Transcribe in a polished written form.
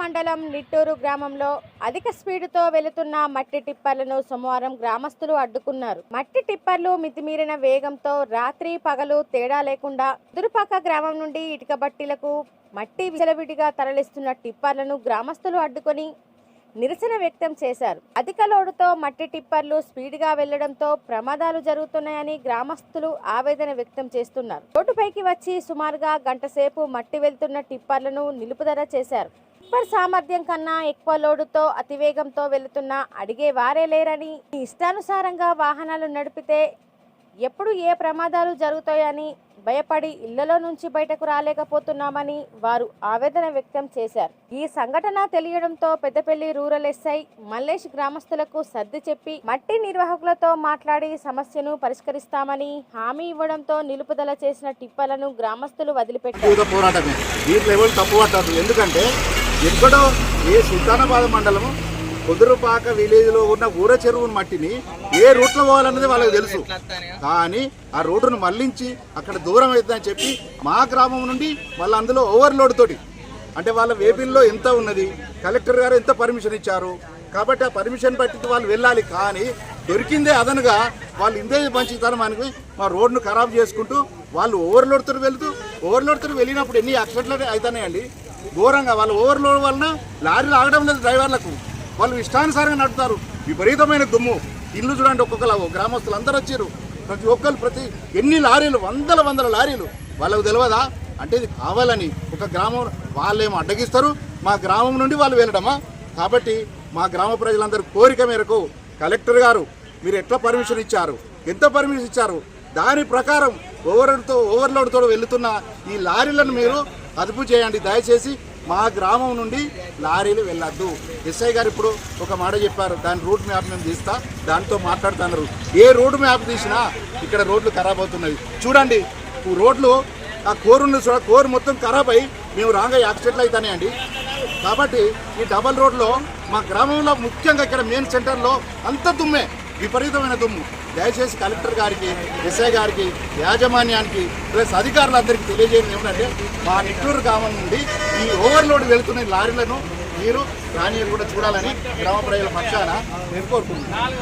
మండలం నిట్టూరు గ్రామంలో అధిక స్పీడుతో వెళుతున్న మట్టి టిప్పర్లను సోమవారం గ్రామస్తులు అడ్డుకున్నారు. మట్టి టిప్పర్లు మితిమీరిన వేగంతో రాత్రి పగలు తేడా లేకుండా దురుపాక గ్రామం నుండి ఇటుక బట్టీలకు మట్టి విచలవిడిగా తరలిస్తున్న టిప్పర్లను గ్రామస్తులు అడ్డుకొని నిరసన వ్యక్తం చేశారు. అధిక లోడుతో మట్టి టిప్పర్లు స్పీడ్గా వెళ్లడంతో ప్రమాదాలు జరుగుతున్నాయని గ్రామస్తులు ఆవేదన వ్యక్తం చేస్తున్నారు. రోడ్డుపైకి వచ్చి సుమారుగా గంట సేపు మట్టి వెళ్తున్న టిప్పర్లను నిలుపుదల చేశారు. టిప్పర్ సామర్థ్యం కన్నా ఎక్కువ లోడుతో అతివేగంతో వెళుతున్న అడిగే వారే లేరని, ఇష్టానుసారంగా వాహనాలు నడిపితే ఎప్పుడు ఏ ప్రమాదాలు జరుగుతాయని భయపడి ఇళ్లలో నుంచి బయటకు రాలేకపోతున్నామని వారు ఆవేదన వ్యక్తం చేశారు. ఈ సంఘటన తెలియడంతో పెద్దపల్లి రూరల్ ఎస్ఐ మల్లేష్ గ్రామస్తులకు సర్ది చెప్పి మట్టి నిర్వాహకులతో మాట్లాడి సమస్యను పరిష్కరిస్తామని హామీ ఇవ్వడంతో నిలుపుదల చేసిన టిప్పర్లను గ్రామస్తులు వదిలిపెట్టారు. ఎందుకంటే ఎక్కడో ఏ సుల్తానాబాద్ మండలము కుదురుపాక విలేజ్లో ఉన్న ఊర చెరువు మట్టిని ఏ రూట్లో పోవాలన్నది వాళ్ళకి తెలుసు. కానీ ఆ రోడ్డును మళ్లించి అక్కడ దూరం అవుతుందని చెప్పి మా గ్రామం నుండి వాళ్ళ అందులో ఓవర్లోడ్ తోటి, అంటే వాళ్ళ వేపిల్లో ఎంత ఉన్నది, కలెక్టర్ గారు ఎంత పర్మిషన్ ఇచ్చారు కాబట్టి ఆ పర్మిషన్ బట్టి వాళ్ళు వెళ్ళాలి. కానీ దొరికిందే అదనుగా వాళ్ళు ఇందే మంచితనం అని మా రోడ్డును ఖరాబ్ చేసుకుంటూ వాళ్ళు ఓవర్లోడ్తో వెళ్ళినప్పుడు ఎన్ని యాక్సిడెంట్లు అవుతున్నాయండి ఘోరంగా. వాళ్ళ ఓవర్లోడ్ వలన లారీలు ఆగడం లేదు, డ్రైవర్లకు వాళ్ళు ఇష్టానుసారంగా నడుపుతారు. విపరీతమైన దుమ్ము. ఇల్లు చూడండి, ఒక్కొక్కరు గ్రామస్తులు అందరూ వచ్చారు, ప్రతి ఒక్కరు ఎన్ని లారీలు, వందల లారీలు. వాళ్ళకు తెలియదా అంటే ఇది కావాలని ఒక గ్రామం వాళ్ళేమో అడ్డగిస్తారు, మా గ్రామం నుండి వాళ్ళు వెళ్ళడమా? కాబట్టి మా గ్రామ ప్రజలందరూ కోరిక మేరకు కలెక్టర్ గారు మీరు ఎట్లా పర్మిషన్ ఇచ్చారు, ఎంత పర్మిషన్ ఇచ్చారు, దాని ప్రకారం ఓవర్లోడ్తో వెళుతున్న ఈ లారీలను మీరు అదుపు చేయండి. దయచేసి మా గ్రామం నుండి లారీలు వెళ్ళొద్దు. ఎస్ఐ గారు ఇప్పుడు ఒక మాట చెప్పారు, దాని రూట్ మ్యాప్ మేము తీస్తా, దాంతో మాట్లాడుతున్నారు. ఏ రోడ్డు మ్యాప్ తీసినా ఇక్కడ రోడ్లు ఖరాబ్ అవుతున్నాయి. చూడండి రోడ్లు, ఆ కోరు మొత్తం ఖరాబ్ అయ్యి మేము రాగా యాక్సిడెంట్లు అవుతాయండి. కాబట్టి ఈ డబల్ రోడ్లో మా గ్రామంలో ముఖ్యంగా ఇక్కడ మెయిన్ సెంటర్లో అంత దుమ్మే, విపరీతమైన దుమ్ము. దయచేసి కలెక్టర్ గారికి, ఎస్ఐ గారికి, యాజమాన్యానికి ప్లస్ అధికారులందరికీ తెలియజేయడం ఏమిటంటే మా నిట్టూరు గ్రామం నుండి ఈ ఓవర్లోడ్ వెళుతున్న లారీలను మీరు రానియర్ కూడా చూడాలని గ్రామ ప్రజల పక్షాన నేను కోరుకుంటున్నాను.